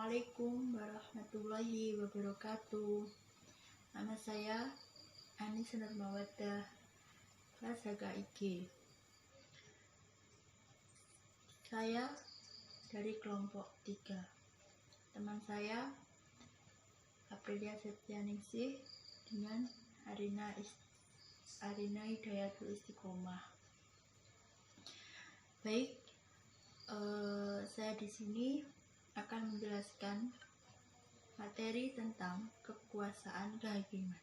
Assalamualaikum warahmatullahi wabarakatuh. Nama saya Anis Nurmawadah, kelas HKIG. Saya dari kelompok 3. Teman saya Aprilia Septianingsih dengan Arina Hidayatul Istiqomah. Baik, saya di sini akan menjelaskan materi tentang kekuasaan kehakiman.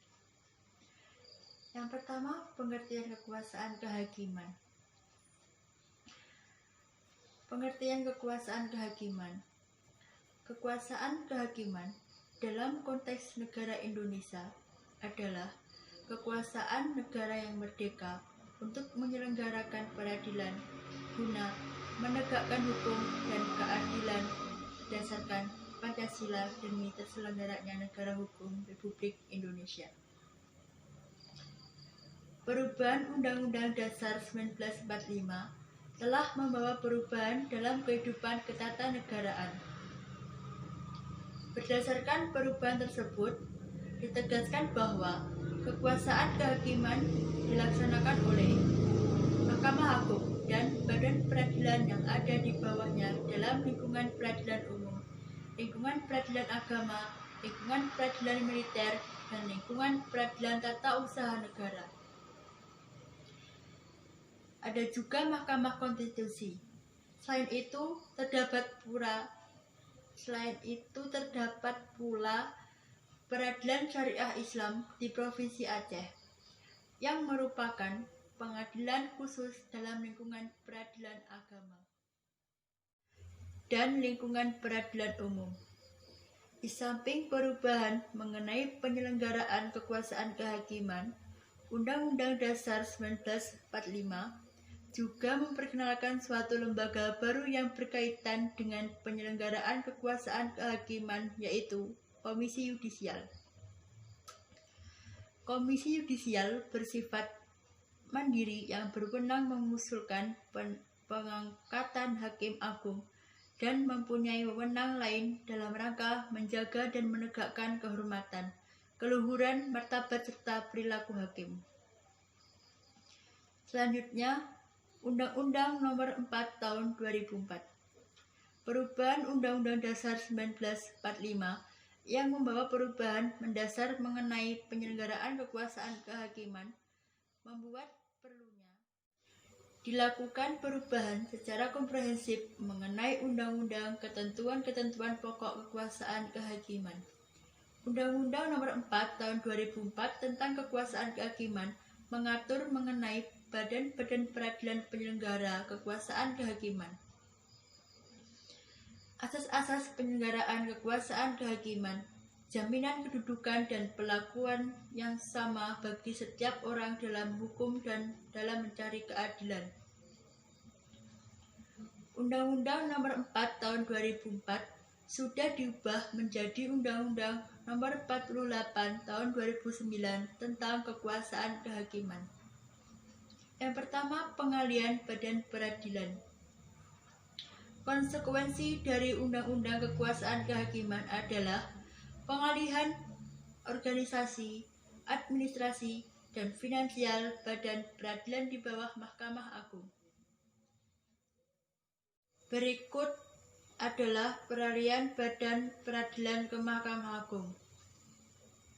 Yang pertama, pengertian kekuasaan kehakiman. Pengertian kekuasaan kehakiman. Kekuasaan kehakiman dalam konteks negara Indonesia adalah kekuasaan negara yang merdeka untuk menyelenggarakan peradilan guna menegakkan hukum dan keadilan berdasarkan Pancasila demi terselenggaranya negara hukum Republik Indonesia. Perubahan Undang-Undang Dasar 1945 telah membawa perubahan dalam kehidupan ketatanegaraan. Berdasarkan perubahan tersebut, ditegaskan bahwa kekuasaan kehakiman dilaksanakan oleh Mahkamah Agung dan badan peradilan yang ada di bawahnya dalam lingkungan peradilan umum, lingkungan peradilan agama, lingkungan peradilan militer, dan lingkungan peradilan tata usaha negara. Ada juga Mahkamah Konstitusi. Selain itu terdapat pula Peradilan Syariah Islam di Provinsi Aceh yang merupakan pengadilan khusus dalam lingkungan peradilan agama dan lingkungan peradilan umum. Di samping perubahan mengenai penyelenggaraan kekuasaan kehakiman, Undang-Undang Dasar 1945 juga memperkenalkan suatu lembaga baru yang berkaitan dengan penyelenggaraan kekuasaan kehakiman, yaitu Komisi Yudisial. Komisi Yudisial bersifat mandiri yang berwenang mengusulkan pengangkatan hakim agung dan mempunyai wewenang lain dalam rangka menjaga dan menegakkan kehormatan, keluhuran, martabat serta perilaku hakim. Selanjutnya, Undang-Undang Nomor 4 Tahun 2004. Perubahan Undang-Undang Dasar 1945 yang membawa perubahan mendasar mengenai penyelenggaraan kekuasaan kehakiman membuat perlunya dilakukan perubahan secara komprehensif mengenai undang-undang ketentuan-ketentuan pokok kekuasaan kehakiman. Undang-Undang Nomor 4 Tahun 2004 tentang kekuasaan kehakiman mengatur mengenai badan-badan peradilan penyelenggara kekuasaan kehakiman. Asas-asas penyelenggaraan kekuasaan kehakiman, jaminan kedudukan dan perlakuan yang sama bagi setiap orang dalam hukum dan dalam mencari keadilan. Undang-Undang Nomor 4 Tahun 2004 sudah diubah menjadi Undang-Undang Nomor 48 Tahun 2009 tentang kekuasaan kehakiman. Yang pertama, pengalihan badan peradilan. Konsekuensi dari Undang-Undang Kekuasaan Kehakiman adalah pengalihan organisasi, administrasi, dan finansial badan peradilan di bawah Mahkamah Agung. Berikut adalah peralihan badan peradilan ke Mahkamah Agung.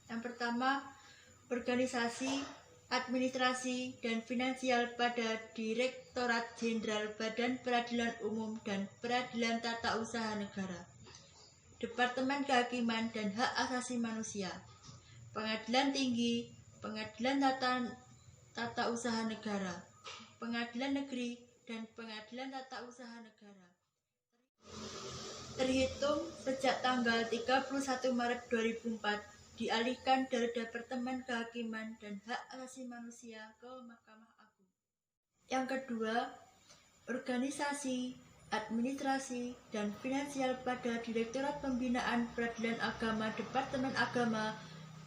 Yang pertama, organisasi, administrasi, dan finansial pada Direktorat Jenderal Badan Peradilan Umum dan Peradilan Tata Usaha Negara, Departemen Kehakiman dan Hak Asasi Manusia, Pengadilan Tinggi, Pengadilan Tata Usaha Negara, Pengadilan Negeri, dan Pengadilan Tata Usaha Negara. Terhitung sejak tanggal 31 Maret 2004, dialihkan dari Departemen Kehakiman dan Hak Asasi Manusia ke Mahkamah Agung. Yang kedua, organisasi, administrasi, dan finansial pada Direktorat Pembinaan Peradilan Agama, Departemen Agama,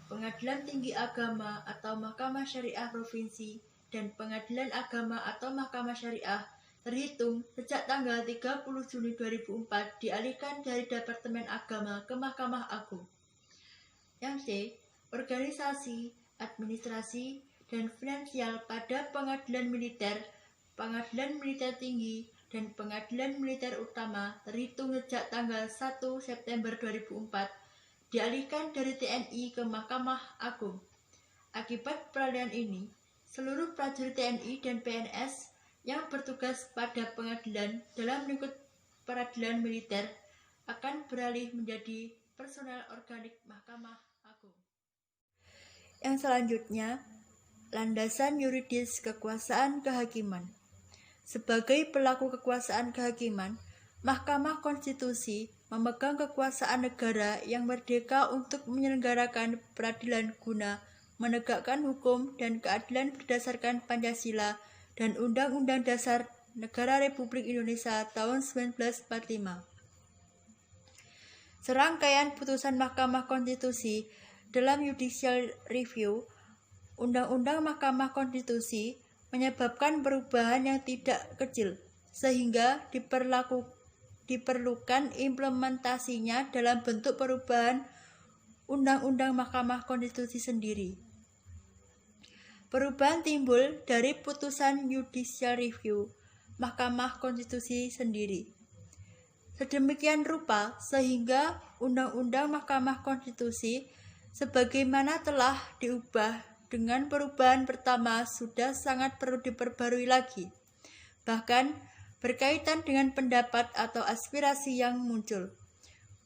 Pengadilan Tinggi Agama atau Mahkamah Syariah Provinsi, dan Pengadilan Agama atau Mahkamah Syariah terhitung sejak tanggal 30 Juni 2004 dialihkan dari Departemen Agama ke Mahkamah Agung. Yang C. Organisasi, administrasi, dan finansial pada Pengadilan Militer, Pengadilan Militer Tinggi, dan Pengadilan Militer Utama terhitung sejak tanggal 1 September 2004 dialihkan dari TNI ke Mahkamah Agung. Akibat peralihan ini, seluruh prajurit TNI dan PNS yang bertugas pada pengadilan dalam lingkup peradilan militer akan beralih menjadi personel organik Mahkamah Agung. Yang selanjutnya, landasan yuridis kekuasaan kehakiman. Sebagai pelaku kekuasaan kehakiman, Mahkamah Konstitusi memegang kekuasaan negara yang merdeka untuk menyelenggarakan peradilan guna menegakkan hukum dan keadilan berdasarkan Pancasila dan Undang-Undang Dasar Negara Republik Indonesia tahun 1945. Serangkaian putusan Mahkamah Konstitusi dalam Judicial Review Undang-Undang Mahkamah Konstitusi menyebabkan perubahan yang tidak kecil, sehingga diperlukan implementasinya dalam bentuk perubahan Undang-Undang Mahkamah Konstitusi sendiri. Perubahan timbul dari putusan Judicial Review Mahkamah Konstitusi sendiri. Sedemikian rupa sehingga Undang-Undang Mahkamah Konstitusi sebagaimana telah diubah dengan perubahan pertama sudah sangat perlu diperbarui lagi, bahkan berkaitan dengan pendapat atau aspirasi yang muncul.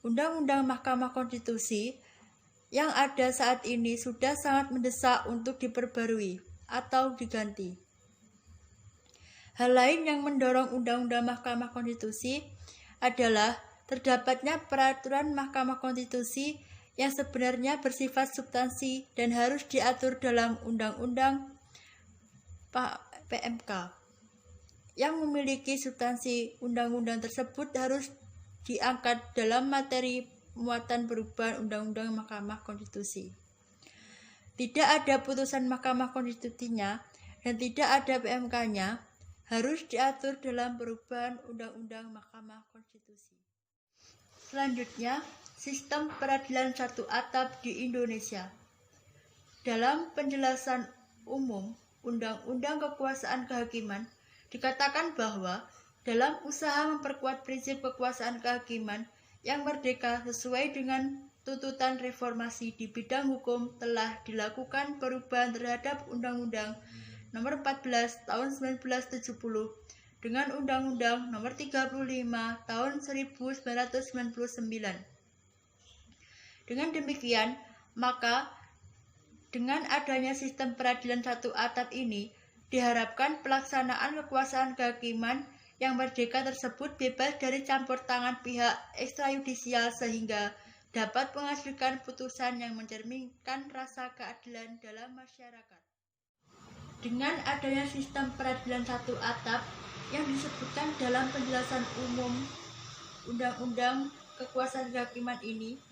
Undang-Undang Mahkamah Konstitusi yang ada saat ini sudah sangat mendesak untuk diperbarui atau diganti. Hal lain yang mendorong Undang-Undang Mahkamah Konstitusi adalah terdapatnya peraturan Mahkamah Konstitusi yang sebenarnya bersifat substansi dan harus diatur dalam Undang-Undang PMK. Yang memiliki substansi undang-undang tersebut harus diangkat dalam materi muatan perubahan Undang-Undang Mahkamah Konstitusi. Tidak ada putusan Mahkamah Konstitusinya dan tidak ada PMK-nya, harus diatur dalam perubahan Undang-Undang Mahkamah Konstitusi. Selanjutnya, sistem peradilan satu atap di Indonesia. Dalam penjelasan umum Undang-Undang Kekuasaan Kehakiman, dikatakan bahwa dalam usaha memperkuat prinsip kekuasaan kehakiman yang merdeka sesuai dengan tuntutan reformasi di bidang hukum telah dilakukan perubahan terhadap Undang-Undang Nomor 14 Tahun 1970 dengan Undang-Undang Nomor 35 Tahun 1999. Dengan demikian, maka dengan adanya sistem peradilan satu atap ini diharapkan pelaksanaan kekuasaan kehakiman yang merdeka tersebut bebas dari campur tangan pihak ekstrayudisial sehingga dapat menghasilkan putusan yang mencerminkan rasa keadilan dalam masyarakat. Dengan adanya sistem peradilan satu atap yang disebutkan dalam penjelasan umum Undang-Undang Kekuasaan Kehakiman ini,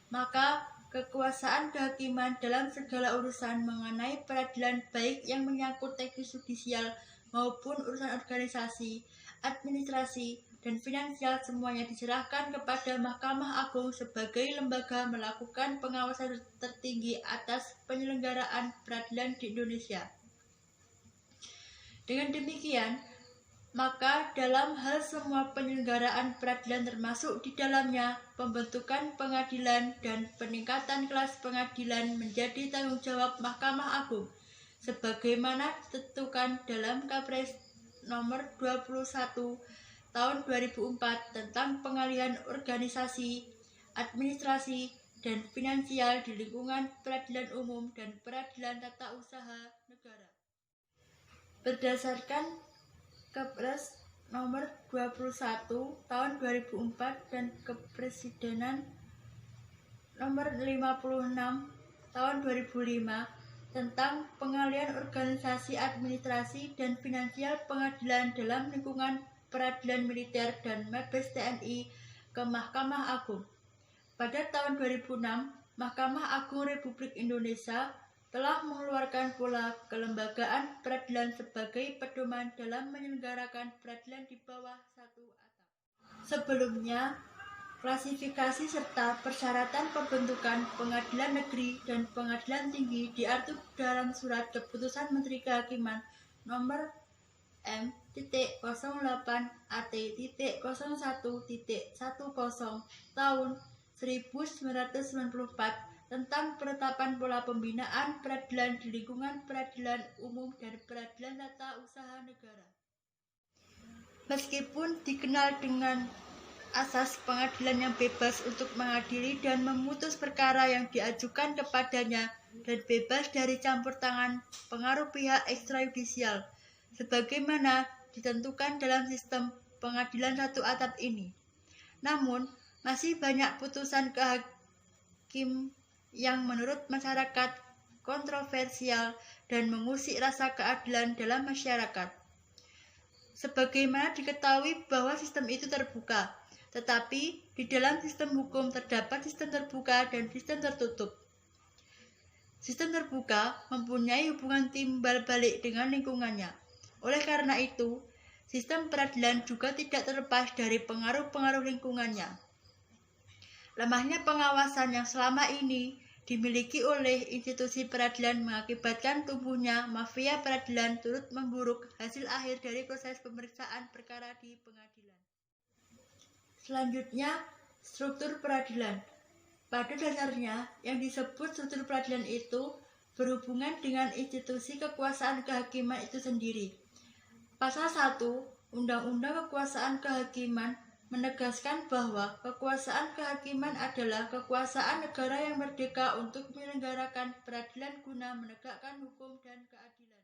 maka kekuasaan kehakiman dalam segala urusan mengenai peradilan baik yang menyangkut teknis judisial maupun urusan organisasi, administrasi, dan finansial semuanya diserahkan kepada Mahkamah Agung sebagai lembaga melakukan pengawasan tertinggi atas penyelenggaraan peradilan di Indonesia. Dengan demikian, maka dalam hal semua penyelenggaraan peradilan termasuk di dalamnya pembentukan pengadilan dan peningkatan kelas pengadilan menjadi tanggung jawab Mahkamah Agung sebagaimana ditentukan dalam Kepres Nomor 21 Tahun 2004 tentang pengalihan organisasi, administrasi, dan finansial di lingkungan peradilan umum dan peradilan tata usaha negara. Berdasarkan Kepres Nomor 21 Tahun 2004 dan Kepresidenan Nomor 56 Tahun 2005 tentang pengalihan organisasi administrasi dan finansial pengadilan dalam lingkungan peradilan militer dan Mabes TNI ke Mahkamah Agung. Pada tahun 2006, Mahkamah Agung Republik Indonesia telah mengeluarkan pola kelembagaan peradilan sebagai pedoman dalam menyelenggarakan peradilan di bawah satu atap. Sebelumnya, klasifikasi serta persyaratan pembentukan pengadilan negeri dan pengadilan tinggi diatur dalam Surat Keputusan Menteri Kehakiman nomor M.08AT.01.10 tahun 1994 tentang penetapan pola pembinaan peradilan di lingkungan peradilan umum dan peradilan tata usaha negara. Meskipun dikenal dengan asas pengadilan yang bebas untuk mengadili dan memutus perkara yang diajukan kepadanya dan bebas dari campur tangan pengaruh pihak ekstrayudisial, sebagaimana ditentukan dalam sistem pengadilan satu atap ini. Namun, masih banyak putusan hakim yang menurut masyarakat kontroversial dan mengusik rasa keadilan dalam masyarakat. Sebagaimana diketahui bahwa sistem itu terbuka, tetapi di dalam sistem hukum terdapat sistem terbuka dan sistem tertutup. Sistem terbuka mempunyai hubungan timbal balik dengan lingkungannya. Oleh karena itu, sistem peradilan juga tidak terlepas dari pengaruh-pengaruh lingkungannya. Lemahnya pengawasan yang selama ini dimiliki oleh institusi peradilan mengakibatkan tumbuhnya mafia peradilan turut memburuk hasil akhir dari proses pemeriksaan perkara di pengadilan. Selanjutnya, struktur peradilan. Pada dasarnya, yang disebut struktur peradilan itu berhubungan dengan institusi kekuasaan kehakiman itu sendiri. Pasal 1 Undang-Undang Kekuasaan Kehakiman menegaskan bahwa kekuasaan kehakiman adalah kekuasaan negara yang merdeka untuk menyelenggarakan peradilan guna menegakkan hukum dan keadilan.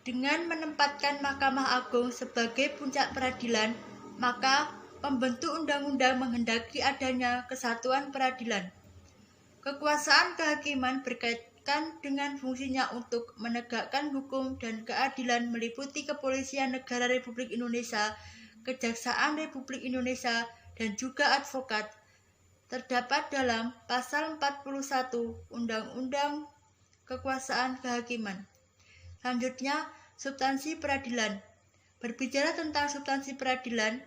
Dengan menempatkan Mahkamah Agung sebagai puncak peradilan, maka pembentuk undang-undang menghendaki adanya kesatuan peradilan. Kekuasaan kehakiman berkaitan dengan fungsinya untuk menegakkan hukum dan keadilan meliputi Kepolisian Negara Republik Indonesia, Kejaksaan Republik Indonesia, dan juga advokat, terdapat dalam Pasal 41 Undang-Undang Kekuasaan Kehakiman. Selanjutnya, substansi peradilan. Berbicara tentang substansi peradilan,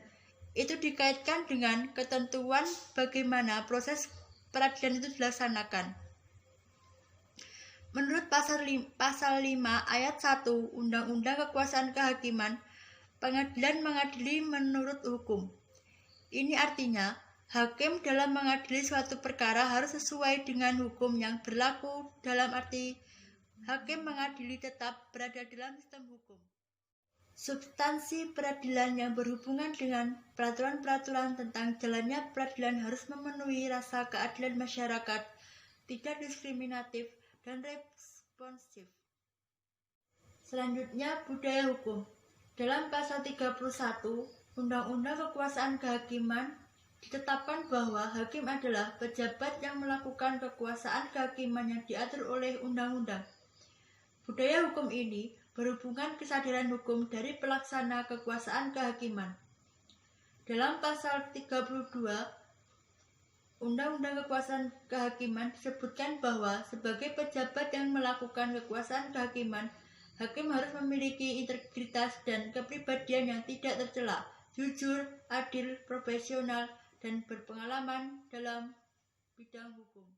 itu dikaitkan dengan ketentuan bagaimana proses peradilan itu dilaksanakan. Menurut Pasal 5 Ayat 1 Undang-Undang Kekuasaan Kehakiman, pengadilan mengadili menurut hukum. Ini artinya, hakim dalam mengadili suatu perkara harus sesuai dengan hukum yang berlaku, dalam arti hakim mengadili tetap berada dalam sistem hukum. Substansi peradilan yang berhubungan dengan peraturan-peraturan tentang jalannya peradilan harus memenuhi rasa keadilan masyarakat, tidak diskriminatif, dan responsif. Selanjutnya, budaya hukum. Dalam Pasal 31 Undang-Undang Kekuasaan Kehakiman ditetapkan bahwa hakim adalah pejabat yang melakukan kekuasaan kehakiman yang diatur oleh undang-undang. Budaya hukum ini berhubungan kesadaran hukum dari pelaksana kekuasaan kehakiman. Dalam Pasal 32 Undang-Undang Kekuasaan Kehakiman disebutkan bahwa sebagai pejabat yang melakukan kekuasaan kehakiman, hakim harus memiliki integritas dan kepribadian yang tidak tercela, jujur, adil, profesional, dan berpengalaman dalam bidang hukum.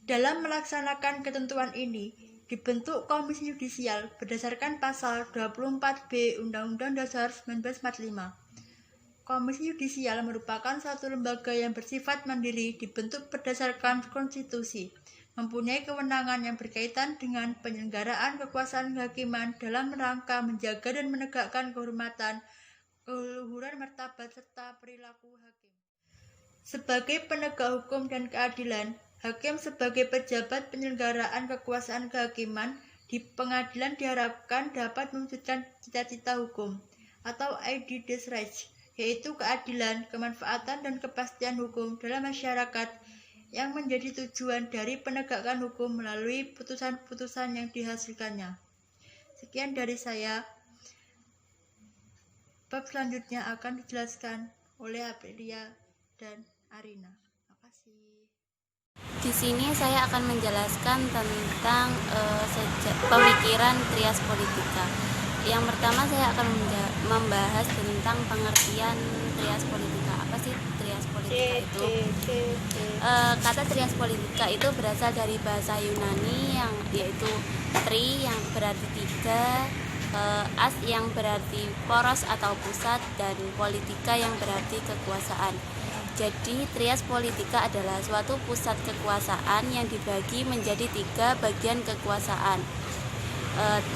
Dalam melaksanakan ketentuan ini, dibentuk Komisi Yudisial berdasarkan Pasal 24B Undang-Undang Dasar 1945. Komisi Yudisial merupakan suatu lembaga yang bersifat mandiri, dibentuk berdasarkan konstitusi, mempunyai kewenangan yang berkaitan dengan penyelenggaraan kekuasaan kehakiman dalam rangka menjaga dan menegakkan kehormatan, keluhuran martabat, serta perilaku hakim. Sebagai penegak hukum dan keadilan, hakim sebagai pejabat penyelenggaraan kekuasaan kehakiman di pengadilan diharapkan dapat mewujudkan cita-cita hukum atau ideal rights, yaitu keadilan, kemanfaatan, dan kepastian hukum dalam masyarakat yang menjadi tujuan dari penegakan hukum melalui putusan-putusan yang dihasilkannya. Sekian dari saya. Bab selanjutnya akan dijelaskan oleh Aprilia dan Arina. Terima kasih. Di sini saya akan menjelaskan tentang pemikiran trias politika. Yang pertama saya akan membahas tentang pengertian trias politika. Apa sih trias politika itu? Kata trias politika itu berasal dari bahasa Yunani yang yaitu tri yang berarti tiga, as yang berarti poros atau pusat, dan politika yang berarti kekuasaan. Jadi trias politika adalah suatu pusat kekuasaan yang dibagi menjadi tiga bagian kekuasaan.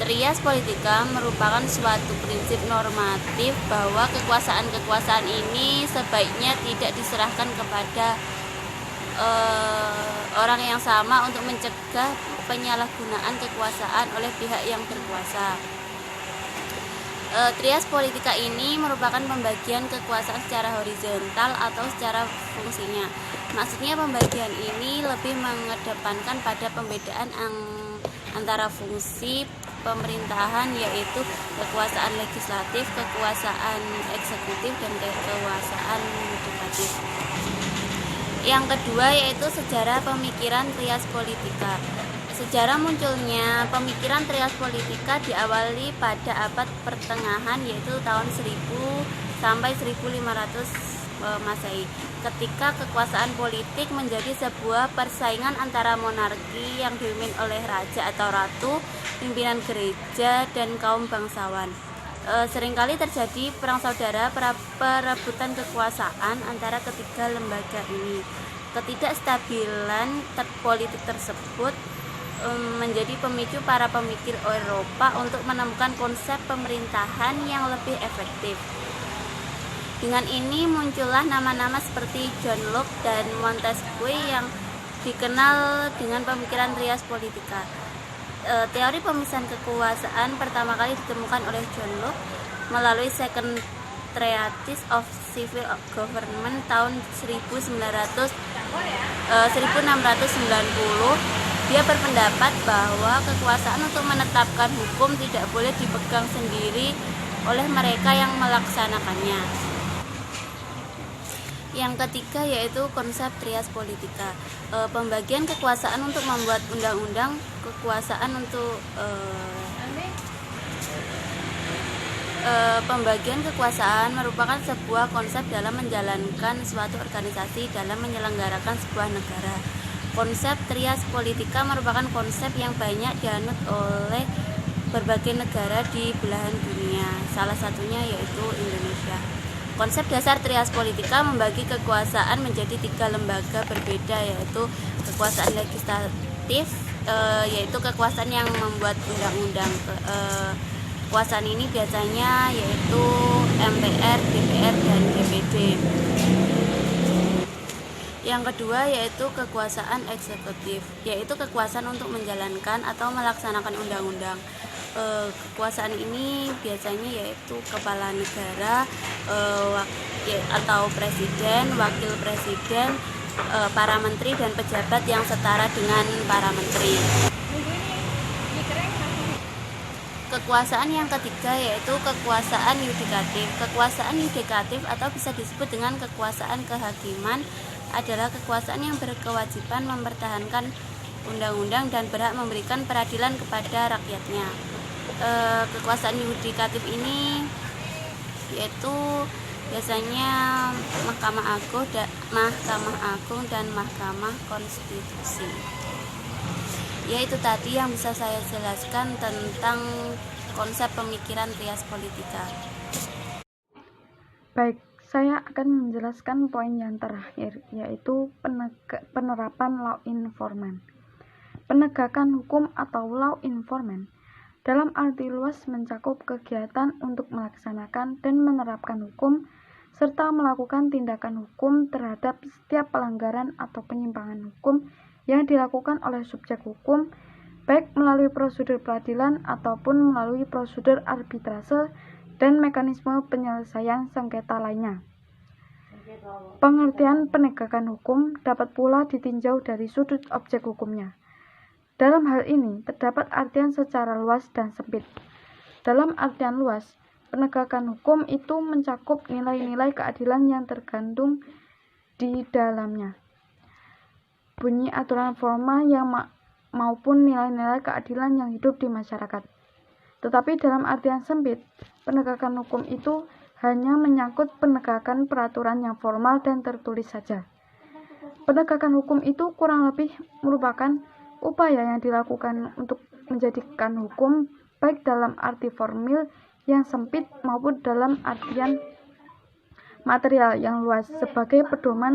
Trias politika merupakan suatu prinsip normatif bahwa kekuasaan-kekuasaan ini sebaiknya tidak diserahkan kepada orang yang sama untuk mencegah penyalahgunaan kekuasaan oleh pihak yang berkuasa. Trias politika ini merupakan pembagian kekuasaan secara horizontal atau secara fungsinya. Maksudnya pembagian ini lebih mengedepankan pada pembedaan antara fungsi pemerintahan, yaitu kekuasaan legislatif, kekuasaan eksekutif, dan kekuasaan yudikatif. Yang kedua yaitu sejarah pemikiran trias politika. Sejarah munculnya pemikiran trias politika diawali pada abad pertengahan, yaitu tahun 1000 sampai 1500 Masehi, ketika kekuasaan politik menjadi sebuah persaingan antara monarki yang dipimpin oleh raja atau ratu, pimpinan gereja, dan kaum bangsawan. Seringkali terjadi perang saudara, perebutan kekuasaan antara ketiga lembaga ini. Ketidakstabilan politik tersebut menjadi pemicu para pemikir Eropa untuk menemukan konsep pemerintahan yang lebih efektif. Dengan ini muncullah nama-nama seperti John Locke dan Montesquieu yang dikenal dengan pemikiran trias politika. Teori pemisahan kekuasaan pertama kali ditemukan oleh John Locke melalui Second Treatise of Civil Government tahun 1690. Dia berpendapat bahwa kekuasaan untuk menetapkan hukum tidak boleh dipegang sendiri oleh mereka yang melaksanakannya. Yang ketiga yaitu konsep trias politika, pembagian kekuasaan untuk membuat undang-undang, kekuasaan untuk pembagian kekuasaan merupakan sebuah konsep dalam menjalankan suatu organisasi dalam menyelenggarakan sebuah negara. Konsep trias politika merupakan konsep yang banyak dianut oleh berbagai negara di belahan dunia, salah satunya yaitu Indonesia. Konsep dasar trias politika membagi kekuasaan menjadi tiga lembaga berbeda, yaitu kekuasaan legislatif, yaitu kekuasaan yang membuat undang-undang. Kekuasaan ini biasanya yaitu MPR, DPR, dan DPD. Yang kedua yaitu kekuasaan eksekutif, yaitu kekuasaan untuk menjalankan atau melaksanakan undang-undang. Kekuasaan ini biasanya yaitu kepala negara atau presiden, wakil presiden, para menteri dan pejabat yang setara dengan para menteri. Kekuasaan yang ketiga yaitu kekuasaan yudikatif. Kekuasaan yudikatif atau bisa disebut dengan kekuasaan kehakiman adalah kekuasaan yang berkewajiban mempertahankan undang-undang dan berhak memberikan peradilan kepada rakyatnya. Kekuasaan yudikatif ini yaitu biasanya Mahkamah Agung dan Mahkamah Konstitusi. Yaitu tadi yang bisa saya jelaskan tentang konsep pemikiran trias politika. Baik, saya akan menjelaskan poin yang terakhir, yaitu penerapan law enforcement. Penegakan hukum atau law enforcement dalam arti luas mencakup kegiatan untuk melaksanakan dan menerapkan hukum serta melakukan tindakan hukum terhadap setiap pelanggaran atau penyimpangan hukum yang dilakukan oleh subjek hukum, baik melalui prosedur peradilan ataupun melalui prosedur arbitrase dan mekanisme penyelesaian sengketa lainnya. Pengertian penegakan hukum dapat pula ditinjau dari sudut objek hukumnya. Dalam hal ini, terdapat artian secara luas dan sempit. Dalam artian luas, penegakan hukum itu mencakup nilai-nilai keadilan yang tergandung di dalamnya. bunyi aturan formal yang maupun nilai-nilai keadilan yang hidup di masyarakat. Tetapi dalam artian sempit, penegakan hukum itu hanya menyangkut penegakan peraturan yang formal dan tertulis saja. Penegakan hukum itu kurang lebih merupakan upaya yang dilakukan untuk menjadikan hukum baik dalam arti formil yang sempit maupun dalam artian material yang luas sebagai pedoman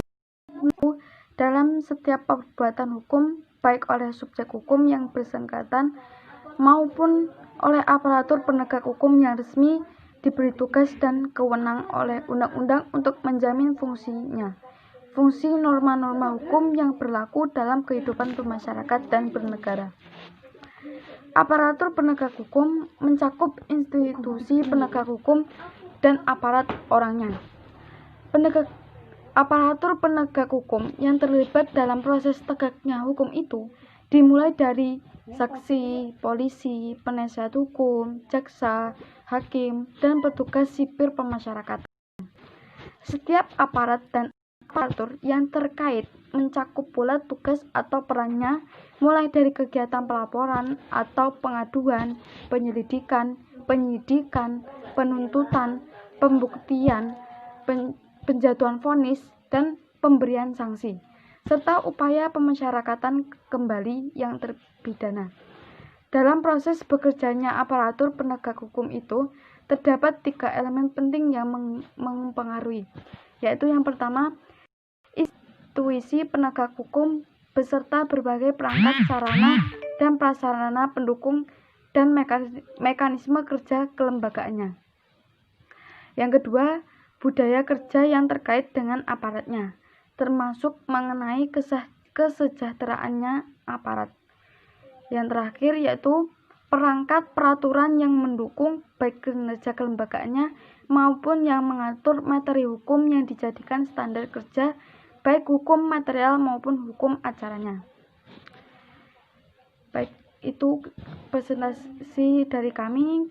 dalam setiap perbuatan hukum baik oleh subjek hukum yang bersengketa maupun oleh aparatur penegak hukum yang resmi diberi tugas dan kewenang oleh undang-undang untuk menjamin fungsi norma-norma hukum yang berlaku dalam kehidupan bermasyarakat dan bernegara. Aparatur penegak hukum mencakup institusi penegak hukum dan aparat orangnya. Aparatur penegak hukum yang terlibat dalam proses tegaknya hukum itu dimulai dari saksi, polisi, penasihat hukum, jaksa, hakim, dan petugas sipir pemasyarakatan. Setiap aparat dan aparatur yang terkait mencakup pula tugas atau perannya mulai dari kegiatan pelaporan atau pengaduan, penyelidikan, penyidikan, penuntutan, pembuktian, penjatuhan vonis, dan pemberian sanksi, serta upaya pemasyarakatan kembali yang terpidana. Dalam proses bekerjanya aparatur penegak hukum itu, terdapat 3 elemen penting yang mempengaruhi, yaitu yang pertama, institusi penegak hukum beserta berbagai perangkat sarana dan prasarana pendukung dan mekanisme kerja kelembagaannya. Yang kedua, budaya kerja yang terkait dengan aparatnya, termasuk mengenai kesejahteraannya aparat. Yang terakhir yaitu perangkat peraturan yang mendukung baik kinerja kelembagaannya maupun yang mengatur materi hukum yang dijadikan standar kerja baik hukum material maupun hukum acaranya. Baik, itu presentasi dari kami.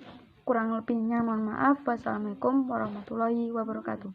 Kurang lebihnya mohon maaf. Wassalamualaikum warahmatullahi wabarakatuh.